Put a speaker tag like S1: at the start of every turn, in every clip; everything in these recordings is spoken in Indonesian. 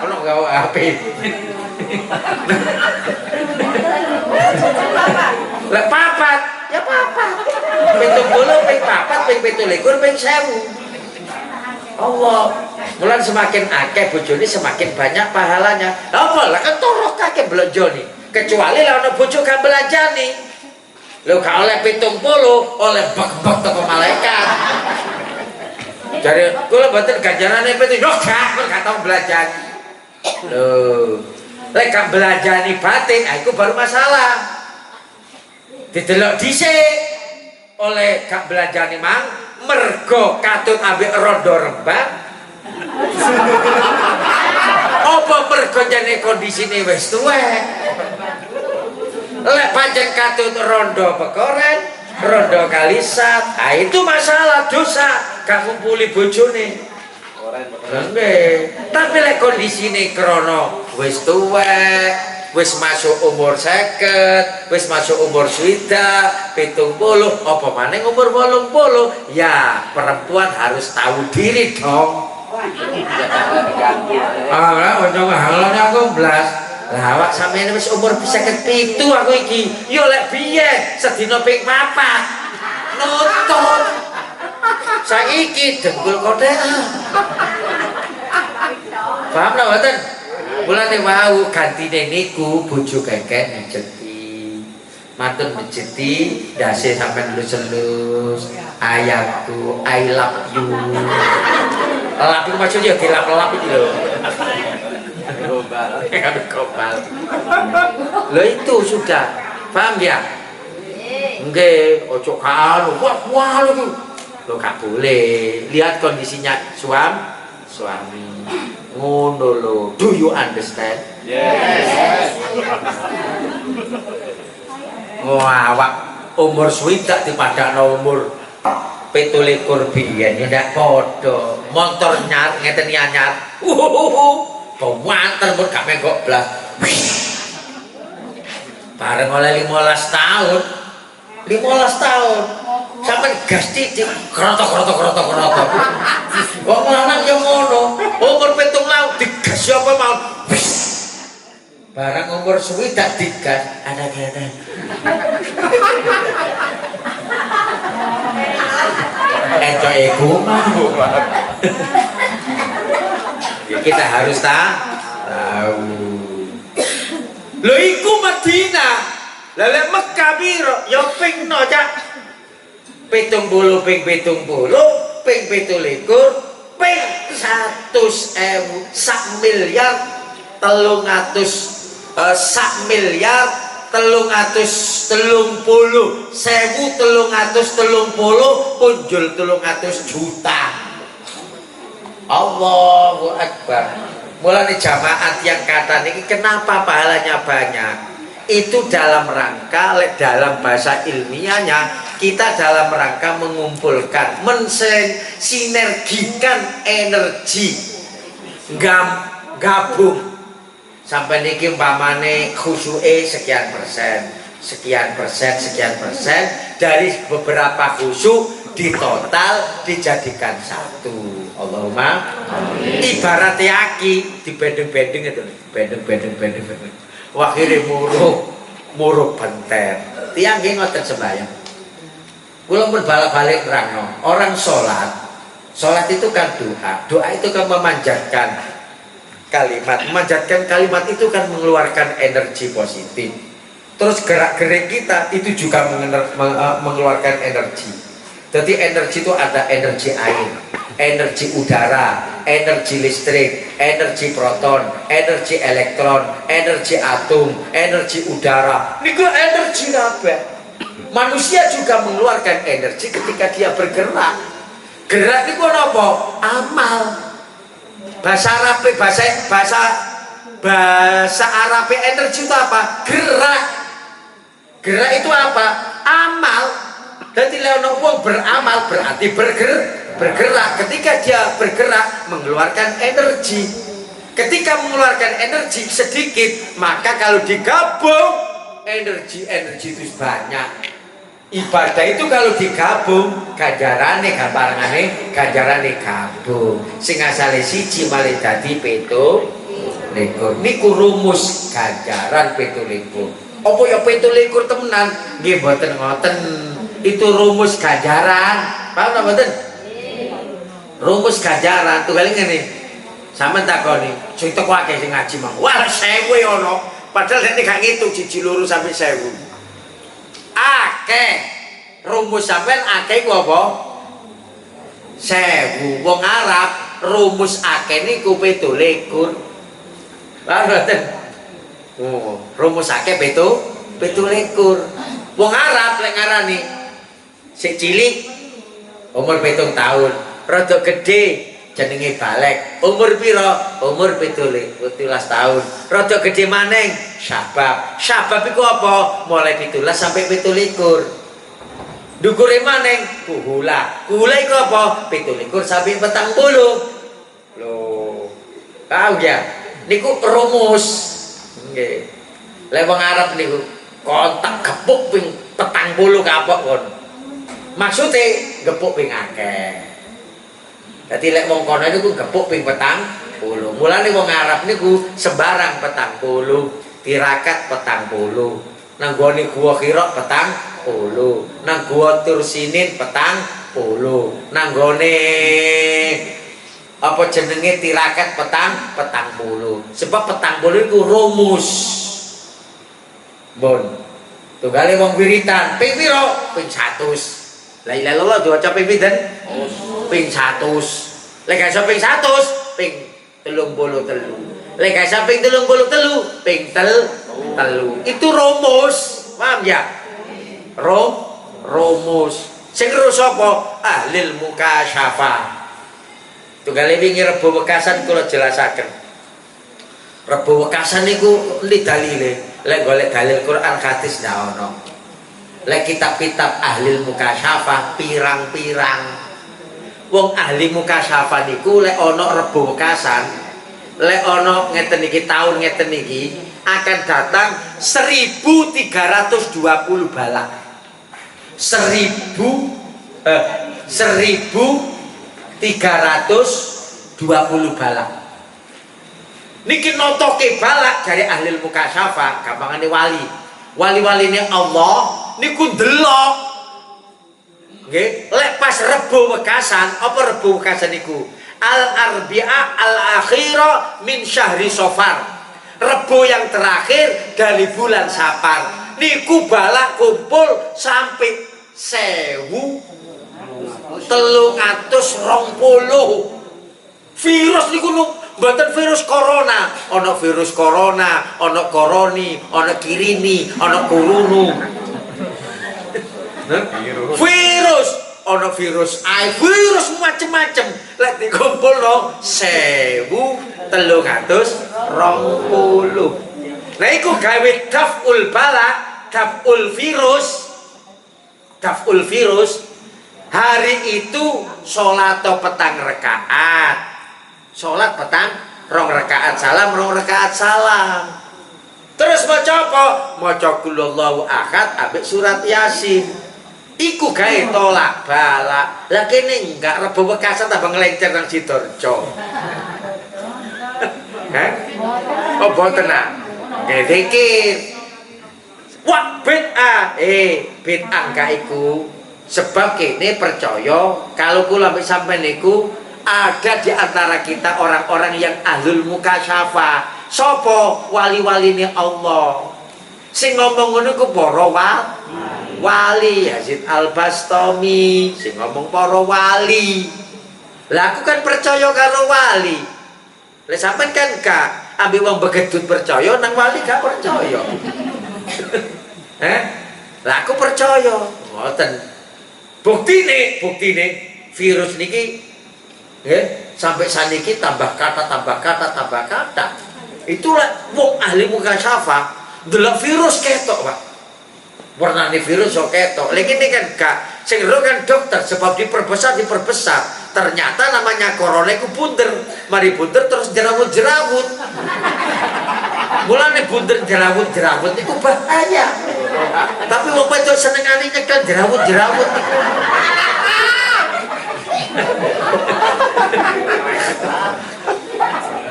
S1: ono gawe HP. Lah papat, ya papat. 70 ping papat ping 17 ping 1000. Allah, mulan semakin akeh bojone semakin banyak pahalanya. Apa lah kan torok akeh belanja nih. Kecuali lah ono bojo gak belanjani. Lho gak oleh 70, oleh bak-bak teko malaikat. Jadi kula mboten ganjarane pitu, yo gak tau belanjani. Lho, lek gak belanjani batin, iku baru masalah. Didelok dhisik oleh gak belanjani mang mergo katut ambek rondo rembang. Apa mergo jane kondisine wis tuwek. Lek pancen katut rondo pekoren, rondo kalisat, itu masalah dosa gak ngumpuli bojone. Nggih, tapi lek kondisine krana wis tuwek, wis masuk umur 50, wis masuk umur 70, 70, apa maneh umur 80, ya perempuan harus tahu diri dong. Ah, ojo ngahalane aku blas. Lah awak sampeyan wis umur 57 aku iki. Yo lek biyen sedina ping 4. Nutut. Saiki dengkul kotean. Paham ta mboten? Mulane wau gantine niku bojo keket ngejeti. Matur mejeti dase sampean lus-lus. Ayahku, I love you. Lap itu maksudnya dilap-lap itu loh. Gombal. Loh itu sudah. Paham ya? Nggih, ojo karo. Wah lho. Lo gak boleh. Lihat kondisinya suami. Ngono lho. Do you understand? Yes. Wah, awak umur swidak dipadakno umur 27 biyen ya ndak padha. Motor nyar ngeten anyar. Pewanten pun gak menggok blas. Bareng oleh 15 tahun. 15 tahun. Sampai gas titik krotok. Wong lanang yo ngono. Umur 7 laut digas apa mau. Barang umur swidak digas ada-ada. Encoy iku kita harus tahu. Lho iku Madinah. Lah lek Mekah piro? Ya ping no cak. 70 ping 70 ping 27 ping 100.000 sak miliar 300 sak miliar 330.000 punjul 300 juta. Allahu Akbar. Mulane jamaat yang kata niki kenapa pahalanya banyak? Itu dalam rangka, dalam bahasa ilmiahnya kita dalam rangka mengumpulkan, mensinergikan energi, gabung sampai niki umpamane khusyuke sekian persen dari beberapa khusyuk di total dijadikan satu. Allahumma amin. Ibarat yaki di bedeng-bedeng itu, bedeng. Wakhire muruh benter. Tiang nggih ngoten sembahyang. Kula pun balik nerangno, orang sholat itu kan doa itu kan memanjatkan kalimat itu kan mengeluarkan energi positif. Terus gerak-gerik kita itu juga mengeluarkan energi. Jadi energi itu ada energi air, energi udara, energi listrik, energi proton, energi elektron, energi atom, energi udara. Niku energi kabeh. Manusia juga mengeluarkan energi ketika dia bergerak. Gerak niku napa? Amal. Bahasa Arab energi itu apa? Gerak. Gerak itu apa? Amal. Jadi lewat wong beramal berarti bergerak. Ketika dia bergerak mengeluarkan energi. Ketika mengeluarkan energi sedikit, maka kalau digabung energi itu banyak. Ibadah itu kalau digabung ganjarane gamparane ganjarane gabung. Sing asale siji malih dadi 7. likur. Niku rumus ganjaran 17. Apa ya 17 temenan? Nggih mboten ngoten. Itu rumus ganjaran. Paham ta mboten? Rumus ganjaran tunggal ngene. Sampeyan takoni, sing teko akeh sing ngaji mang. Wah, 1000 ono. Padahal nek gak ngitung 1 loro sampai 1000. Akeh. Rumus sampean akeh ku apa? 1000. Wong Arab rumus akeh niku 17. Paham mboten? Oh, rumus akeh 17. Wong Arab lek ngarani sik cilik umur 7 tahun, rada gedhe jenenge balek. Umur pira? Umur 17 tahun. Rada gedhe maneng syabab. Syabab iku apa? Mulai 17 sampai 17. Dukure maneng kuhula. Kuhula iku apa? 17 sampai 40. Loh. Tahu ya? Niku rumus. Nggih. Lek wong Arab niku kontak gepuk ping 40 kapok kon. Maksude gepuk ping akeh. Dadi lek wong kono niku gepuk ping 40. Mulane wong Arab niku sembarang 40, tirakat 40. Nang gone gua Hira 40. Nang gua Tursinin 40. Nang gone apa jenenge tirakat 40. Sebab 40 iku rumus. Bon. Tunggale wong wiritan ping pira? Ping 100. La ilaha illallah diwaca ping pinten? Ping 100. Lek gak iso ping 100, ping 33. Lek gak iso ping 33, ping 3. Itu rumus. Paham ya? Rumus. Sing ngeru sapa? Ahlil mukasyafah. Tunggale wingi Rebo Wekasan kula jelasaken. Rebo Wekasan niku li dalile. Lek golek dalil Quran hadis ndak ono. Lek kitab-kitab ahli mukasyafah pirang-pirang. Wong ahli mukasyafah niku lek ono Rebo Wekasan, lek ono ngeten iki taun ngeten iki akan datang 1320 balak. 1320 balak. Niki notoke balak dari ahli mukasyafah, gampangane wali. Wali-waline Allah niku delok. Nggih, lek pas Rebo Wekasan, apa Rebo Wekasan niku? Al-Arbi'a al-akhira min syahri Safar. Rebo yang terakhir dari bulan Safar. Niku balak kumpul sampai 1320. Virus niku mboten virus corona, ana virus corona, ana koroni, ana kirini, ana kurunu. Virus, ana virus ai, virus macem-macem. Lek dikumpulno 1320. Nah iku gawe daful bala, daful virus. Hari itu salat petang rakaat. Sholat petang 2 rakaat salam, 2 rakaat salam. Terus maca apa? Maca Qulhuwallahu ahad ambek surat Yasin. Iku gawe tolak balak. Lah kene enggak Rebo Wekasan tambah nglencer nang Sidoarjo. Hah? Oh boten ah. Zikir. Wah bid'ah. Bid'ah gak iku. Sebab kene percaya kalau kula ambek sampean niku ada di antara kita orang-orang yang ahlul mukasyafah. Sopo? Wali-waline Allah. Sing ngomong ngono ku para wali. Yazid Al-Bastami sing ngomong para wali. Lah aku kan percaya karo wali. Lah sampean kan gak ambil wong begedut percaya nang wali gak percaya. Lah aku percaya. Ngoten. Buktine virus niki sampai saniki tambah kata. Itulah wong ahli mukasyafah delok virus ketok, Pak. Warnane virus kok ketok. Lagi ini kan gak sing kan dokter sebab diperbesar. Ternyata namanya corona iku bunder. Mari bunder terus jerawut. Mulane bunder jerawut iku bahaya. Tapi wong wedok senengane nyekel jerawut.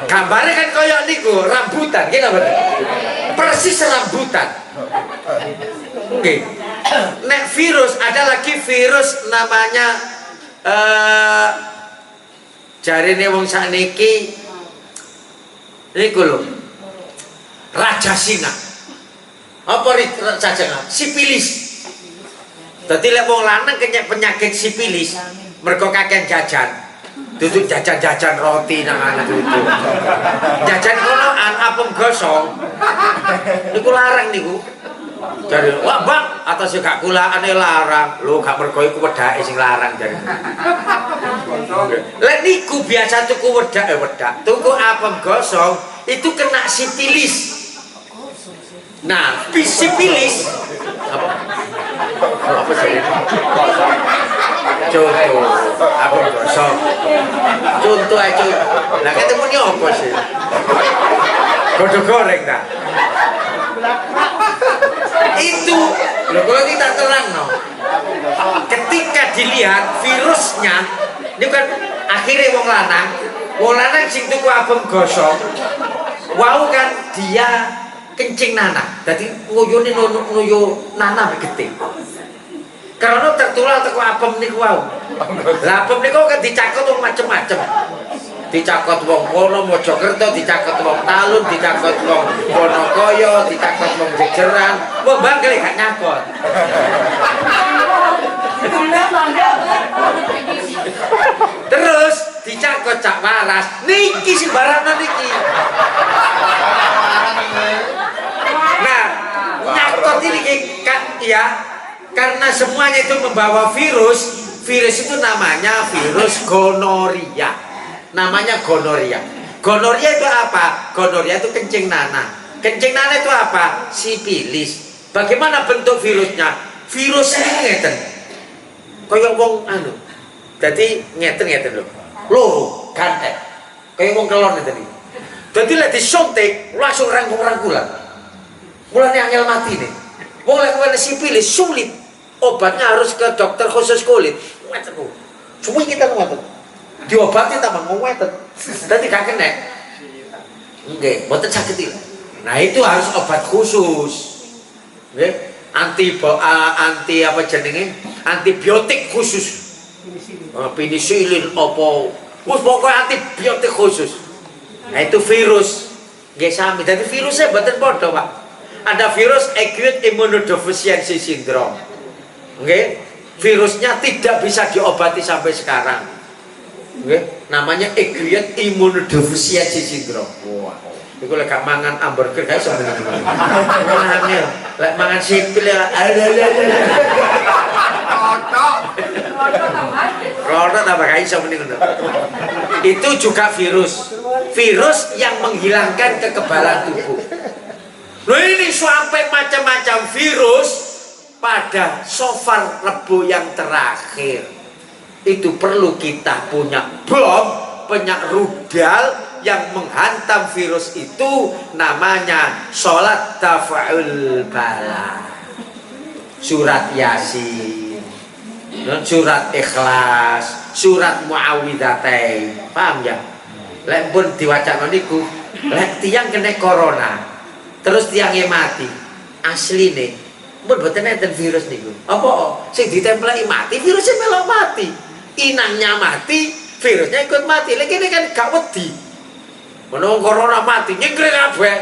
S1: Gambarnya kan koyok niku niku rambutan, nggih napa? Persis rambutan. Nggih. Nek virus, ada lagi virus namanya jarine wong sakniki niku lho. Raja Singa. Apa Raja Singa? Sipilis. Dadi lek wong lanang kena penyakit sipilis, mergo kakek jajan. Duduk jajan-jajan roti nang anak itu. Jajan kono apem gosong. Niku larang niku. Jare, "Wah, Bang, atas gak kulaane larang." Lho, gak mergo iku wedake sing larang jare. Lek niku biasa tuku wedak, tuku apem gosong itu kena sipilis. Nah, sipilis apa sih? Contoh apa gosong? Contoh aja. Lah ketemu ni apa sih? Godok goreng dah. Itu loh, kalau kita terang no. Ketika dilihat virusnya, ini kan akhirnya wong lanang sing tuku apem gosong, wau kan dia kencing nanah, jadi nguyune nuyu nanah gede. Karena tertular teko apem niku wau. Lah apem niku kan dicakot wong macem-macem. Dicakot wong kono Mojokerto, dicakot wong Talun, dicakot wong Wonokoyo, dicakot wong Jejeran. Wong Bangkeli gak nyakot. Terus dicakot Cak Waras. Niki sing barana niki. Nah, nyakot ini kan ya, karena semuanya itu membawa virus. Virus itu namanya virus gonoria. Namanya gonoria. Gonoria itu apa? Gonoria itu kencing nanah. Kencing nanah itu apa? Sipilis. Bagaimana bentuk virusnya? Virus ini ngeten. Kayak wong anu. Jadi ngeten lho. Loro gantek. Kayak wong kelon ngeten iki. Dadi lek disuntik langsung rangkul-rangkulan. Mulane angel mati nih. Wong lek kena sipilis sulit. Obatnya harus ke dokter khusus kulit. Ngeten kok. Semua kita ngoten. Diobati tambah ngometen. Dadi gak kena. Nggih, mboten saged iki. Nah, itu harus obat khusus. Nggih, anti apa jenenge? Antibiotik khusus. Penisilin apa? Wis pokoke antibiotik khusus. Nah, itu virus. Nggih sami. Dadi virusnya mboten padha, Pak. Ada virus acute immunodeficiency syndrome. Nggih, virusnya tidak bisa diobati sampai sekarang. Nggih, namanya acute immunodeficiency syndrome. Wah, iku lek gak mangan hamburger gak iso meneng. Angel, lek mangan sipil ya. Roto tambah gak iso meneng. Itu juga virus. Virus yang menghilangkan kekebalan tubuh. Loh, ini sampai macam-macam virus pada Sofar Rebo yang terakhir. Itu perlu kita punya bom, punya rudal yang menghantam virus itu, namanya sholat tafa'ul bala, surat Yasin, surat Ikhlas, surat Muawwidzatain. Paham ya? Lek pun diwaca niku, lek tiang kena corona terus tiangnya mati, asli nih pun boten enten virus niku. Apa sing ditempelai mati, virusnya melok mati. Inangnya mati, virusnya ikut mati. Lagi ini kan gak wedi. Menung corona mati, nyengkring kabeh.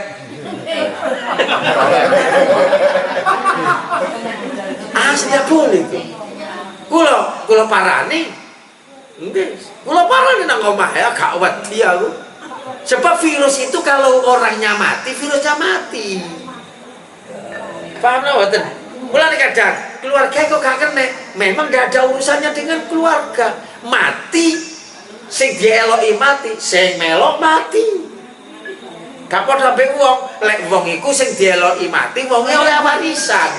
S1: Asli boleh itu. Kula parani. Nggih, kula parani nang omah ya gak wedi aku. Sebab virus itu kalau orangnya mati, virusnya mati. Paham mboten? Mulane kadang keluarga kok gak kena, memang gak ada urusannya dengan keluarga. Mati sing dieloki mati, sing melok mati. Gak padha mbek wong, lek wong iku sing dieloki mati, wonge oleh warisan.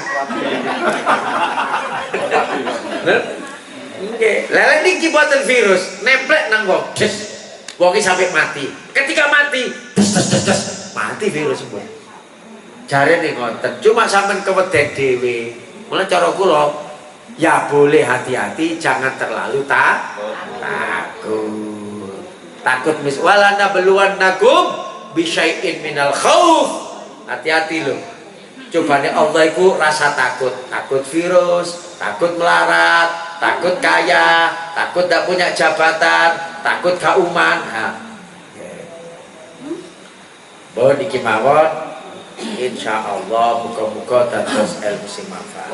S1: Nggih, lha niki boten virus, nemplek nang wong. Wonge sampai mati. Ketika mati, mati virus semua. Jarene ngoten, cuma sampean keweden dhewe. Mulane cara kula ya boleh hati-hati, jangan terlalu takut. Takut mis walana beluan nagum bisyai'in minal khauf. Hati-hati loh. Cobane Allah itu rasa takut, takut virus, takut melarat, takut kaya, takut tidak punya jabatan, takut kauman. Nah, bon iki mawon insyaallah muga-muga dados ilmu sing manfaat.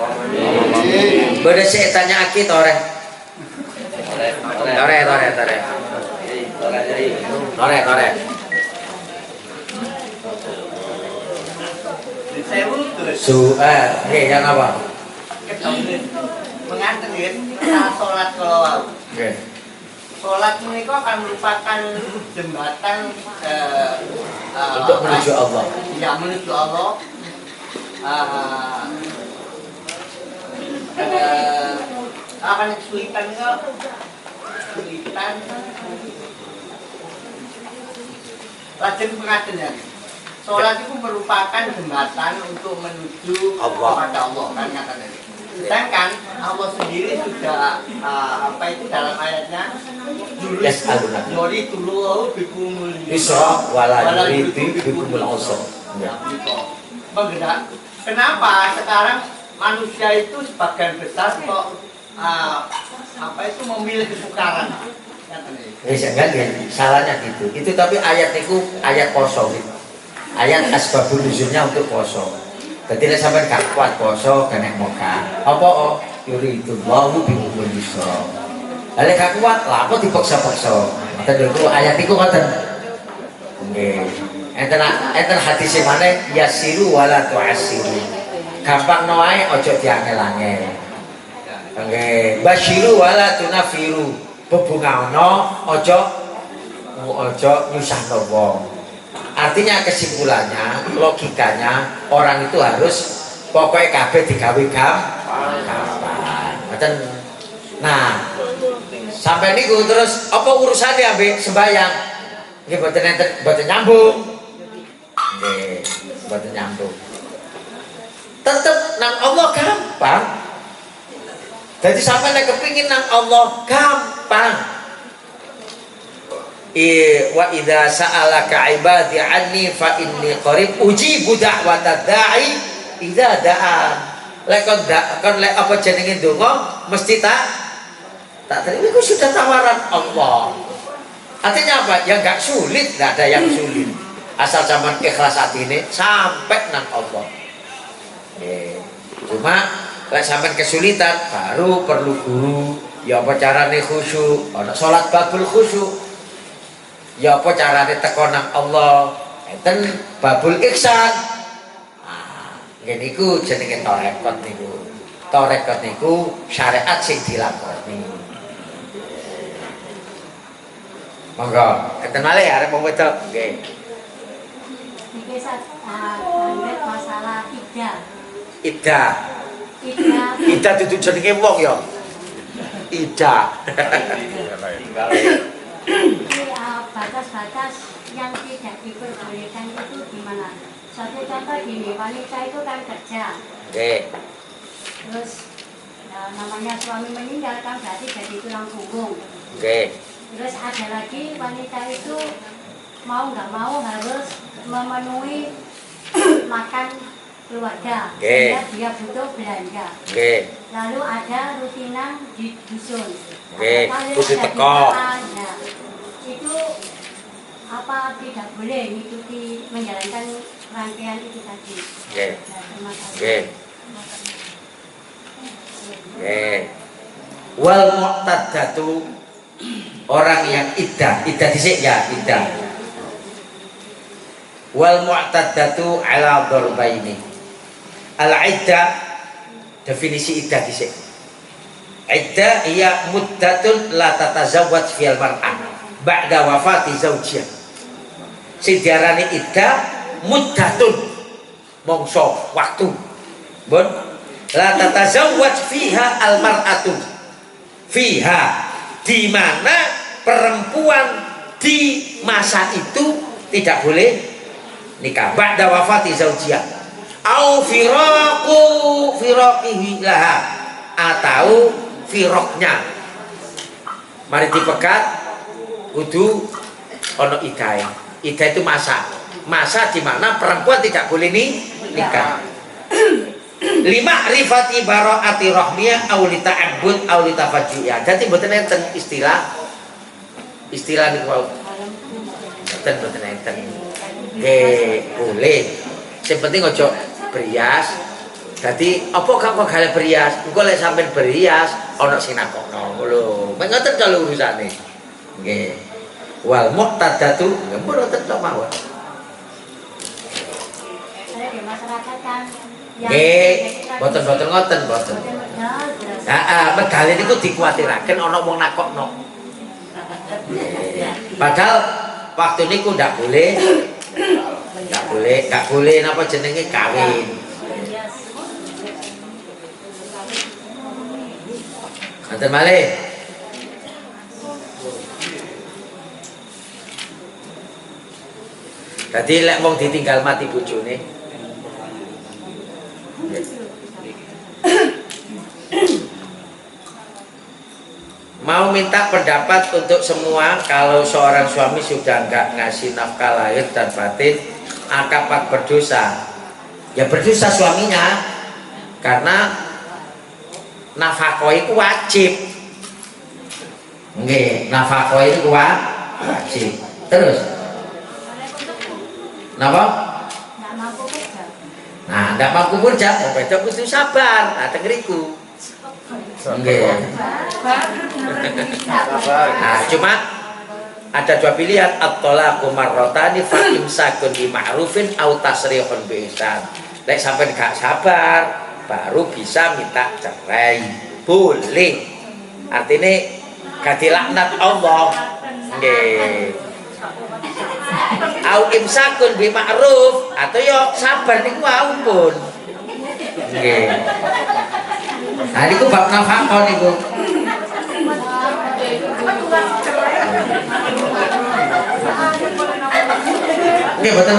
S1: Bade sik tanya aki tore. Tore. Nggih, yang apa?
S2: Mengatur salat kalau
S1: Nggih.
S2: sholat menika akan merupakan jembatan
S1: Untuk menuju Allah.
S2: Ya, menuju Allah. Akan kesulitan enggak? Kesulitan. Lajeng pengajian. Sholat itu merupakan jembatan untuk menuju kepada Allah kan katanya. Sedangkan Allah sendiri sudah dalam ayatnya Yuri tulu bikumul
S1: Isra wala yuridu bikumul usra.
S2: Kenapa sekarang manusia itu sebagian besar kok memilih kesukaran?
S1: Salahnya gitu. Itu tapi ayat itu ayat kosong. Ayat asbabun nuzulnya untuk poso. Berarti nek sampean gak kuat poso kena moga. Apa yuridullahu bikumul yusra. Lah nek gak kuat, lha apa dipaksa-paksa. Ngoten lho ayat iku ngoten. Nggih. Enten hadis maneh yasiru wala tu'assiru. Gampang noae aja diangel-angel. Nggih, basyiru wala tunafiru. Bebungahno aja nyusahno wong. Artinya kesimpulannya, logikanya orang itu harus pokoknya kabeh digawe gampang. Nah, sampai niku terus apa urusannya ambek sembahyang? Nggih mboten nyambung. Nggih, mboten nyambung. Tetep nang Allah gampang. Jadi sampai nek kepingin nang Allah gampang. Wa idza sa'alaka ibadi anni fa inni qarib ujibu da'watad da'i idza da'a. Lek lek apa jenenge donga mesti tak terima. Itu sudah tawaran Allah. Artinya apa? Ya enggak sulit, enggak ada yang sulit. Asal zaman ikhlas hati ini sampai nang Allah. Cuma lek sampean kesulitan baru perlu guru. Ya apa carane khusyuk? Ana salat babul khusyuk. Ya apa carane teko nang Allah? Enten babul ihsan. Nggih niku jenenge tarekat niku. Tarekat niku syariat sing dilakoni. Monggo, enten malih arep wong wedok. Nggih.
S3: Niki masalah
S1: Ida dudu jenenge wong ya. Ida.
S3: Batas-batas yang tidak diperbolehkan itu gimana? Suatu contoh gini, wanita itu kan kerja. Terus namanya suami meninggal kan berarti jadi tulang punggung. Terus ada lagi wanita itu mau nggak mau harus memenuhi makan keluarga, sehingga dia butuh belanja. Lalu ada rutinan di dusun.
S1: Kudu teko.
S3: Itu apa tidak boleh mengikuti menjalankan rangkaian itu tadi. Terima kasih.
S1: Wal mu'taddatu, orang yang iddah dhisik ya, iddah. Wal mu'taddatu ala darbaini. Al iddah, definisi iddah dhisik. Iddah iya muddatun la tatazawwaj fil mar'ah ba'da wafati zaujiyah. Sing diarani iddah muddatun, mongso waktu. Bon, la tatazawwaj fiha al mar'atu. Fiha, di mana perempuan di masa itu tidak boleh nikah ba'da wafati zaujiyah. Au firaqihi laha, atau firoknya mari dipegat kudu ono idah. Idah itu masa masa di mana perempuan tidak boleh nikah. 5 rifati baro'ati rahmiyah aulita abud aulita fajiyah. Jadi mboten enten istilah niku wau. Mboten enten. Boleh. Sing penting ojo berias. Dadi apa kok gale berias? Engko lek sampean berias ana sing nakokno. Lho, ngoten kalau urusane. Nggih. Wal muqtadatu mboten tok mawon.
S3: Saya di masyarakat kan
S1: boten ngoten boten. Heeh, medal niku dikuwatiraken ana wong nakokno. Padahal waktu niku ndak boleh napa jenenge kawin. Ngoten malih. Dadi lek wong ditinggal mati bojone mau minta pendapat untuk semua. Kalau seorang suami sudah nggak ngasih nafkah lahir dan batin, akabat berdosa. Ya berdosa suaminya, karena nafkah itu wajib. Nggih, nafkah itu wajib. Terus, napa?
S3: nggak mampu kerja.
S1: Nah, nggak mampu kerja, beda kudu sabar. Nah, tengeriku. Nggih. Nah, cuma ada dua pilihan, at-talaqu marratani fa imsakun bi ma'rufin aw tasrihun bi ihsan. Lek sampean gak sabar, baru bisa minta cerai. Boleh. Artinya gak dilaknat Allah. Nggih. Au imsakun bi ma'ruf, atau yo sabar niku ampun. Nggih. Nah niku bab nafkah niku. Nggih, boten